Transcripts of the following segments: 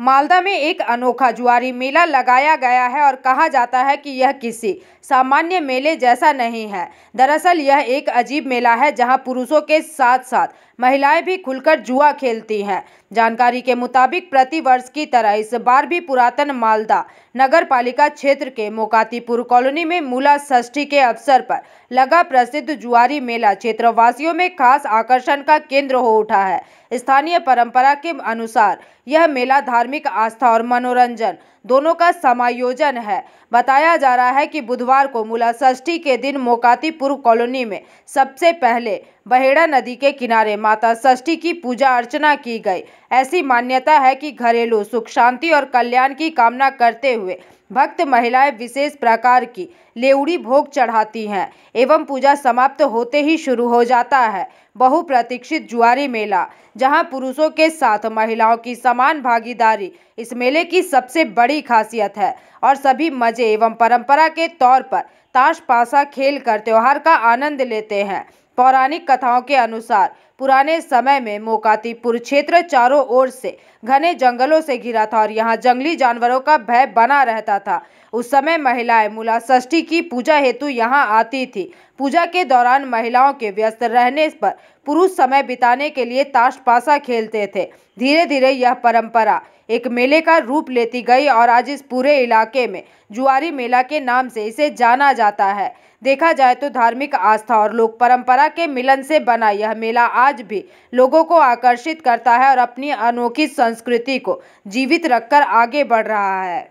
मालदा में एक अनोखा जुआरी मेला लगाया गया है और कहा जाता है कि यह किसी सामान्य मेले जैसा नहीं है। दरअसल यह एक अजीब मेला है जहां पुरुषों के साथ साथ महिलाएं भी खुलकर जुआ खेलती हैं। जानकारी के मुताबिक प्रतिवर्ष की तरह इस बार भी पुरातन मालदा नगर पालिका क्षेत्र के मोकातीपुर कॉलोनी में मूला षष्ठी के अवसर पर लगा प्रसिद्ध जुआरी मेला क्षेत्रवासियों में खास आकर्षण का केंद्र हो उठा है। स्थानीय परंपरा के अनुसार यह मेला धार्मिक आस्था और मनोरंजन दोनों का समायोजन है। बताया जा रहा है कि बुधवार को मूला षष्ठी के दिन मोकातीपुर कॉलोनी में सबसे पहले बहेड़ा नदी के किनारे माता षष्ठी की पूजा अर्चना की गई। ऐसी मान्यता है कि घरेलू सुख शांति और कल्याण की कामना करते हुए भक्त महिलाएं विशेष प्रकार की लेवड़ी भोग चढ़ाती हैं एवं पूजा समाप्त होते ही शुरू हो जाता है बहुप्रतीक्षित जुआरी मेला, जहां पुरुषों के साथ महिलाओं की समान भागीदारी इस मेले की सबसे बड़ी खासियत है और सभी मजे एवं परंपरा के तौर पर ताश पासा खेल कर त्योहार का आनंद लेते हैं। पौराणिक कथाओं के अनुसार पुराने समय में मोकातीपुर क्षेत्र चारों ओर से घने जंगलों से घिरा था और यहाँ जंगली जानवरों का भय बना रहता था। उस समय महिलाएं मूला षष्ठी की पूजा हेतु यहाँ आती थी। पूजा के दौरान महिलाओं के व्यस्त रहने पर पुरुष समय बिताने के लिए ताश पासा खेलते थे। धीरे धीरे यह परंपरा एक मेले का रूप लेती गई और आज इस पूरे इलाके में जुआरी मेला के नाम से इसे जाना जाता है। देखा जाए तो धार्मिक आस्था और लोक परंपरा के मिलन से बना यह मेला आज भी लोगों को आकर्षित करता है और अपनी अनोखी संस्कृति को जीवित रखकर आगे बढ़ रहा है।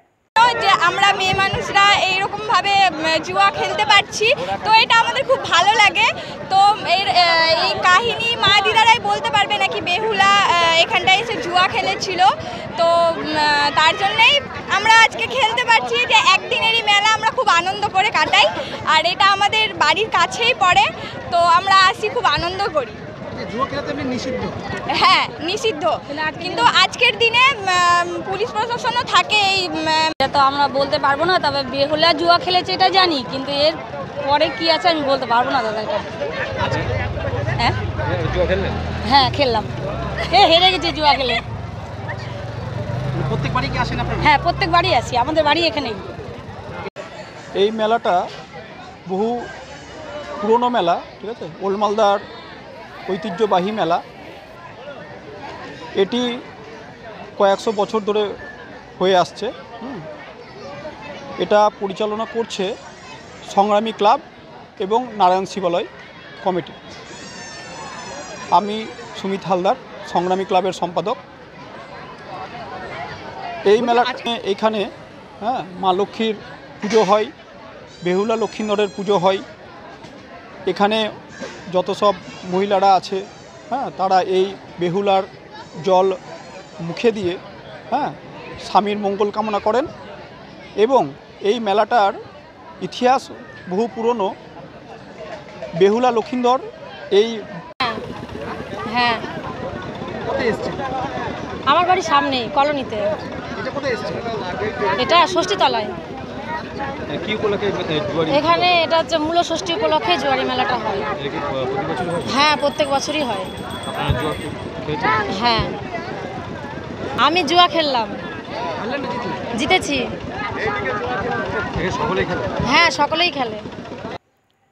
যে আমরা মেয়ে মানুষরা এইরকম ভাবে জুয়া খেলতে পারছি, তো এটা আমাদের খুব ভালো লাগে। তো এই কাহিনী মা দিদারাই বলতে পারবে নাকি বেহুলা এখানটায় এসে জুয়া খেলেছিল। তো তার জন্যই আমরা আজকে খেলতে পারছি। যে একদিনেরই মেলা আমরা খুব আনন্দ করে কাটাই আর এটা আমাদের বাড়ির কাছেই পড়ে, তো আমরা আসি খুব আনন্দ করি। হ্যাঁ নিষিদ্ধ, কিন্তু আজকের দিনে পুলিশ প্রশাসনও থাকে। তো আমরা বলতে পারবো না, তবে বেহুলা জুয়া খেলেছে এটা জানি, কিন্তু এর পরে কি আছে আমি বলতে পারবো না দাদা। হ্যাঁ হ্যাঁ খেললাম, হেরে গেছে জুয়া খেলে। প্রত্যেকবারই কি আসেন আপনারা? হ্যাঁ প্রত্যেকবারই আসি, আমাদের বাড়ি এখানেই। এই মেলাটা বহু পুরনো মেলা, ঠিক আছে, ওল্ড মালদার ঐতিহ্যবাহী মেলা। এটি কয়েকশো বছর ধরে হয়ে আসছে। এটা পরিচালনা করছে সংগ্রামী ক্লাব এবং নারায়ণ শিবালয় কমিটি। আমি সুমিত হালদার, সংগ্রামী ক্লাবের সম্পাদক। এই মেলা এখানে মা লক্ষ্মীর পুজো হয়, বেহুলা লক্ষ্মীন্দরের পুজো হয়। এখানে যত সব মহিলারা আছে তারা এই বেহুলার জল মুখে দিয়ে স্বামীর মঙ্গল কামনা করেন এবং এই মেলাটার ইতিহাস বহু পুরনো। বেহুলা লক্ষ্মীন্দর এই হ্যাঁ আমার বাড়ির সামনেই কলোনিতে। এটা ষষ্ঠীতলায়। এখানে এটা হচ্ছে মূল ষষ্ঠী উপলক্ষে জুয়ারি মেলাটা হয়। হ্যাঁ প্রত্যেক বছরই হয়। হ্যাঁ আমি জুয়া খেললাম, জিতেছি। হ্যাঁ সকলেই খেলে।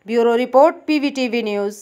Bureau report, PVTV news.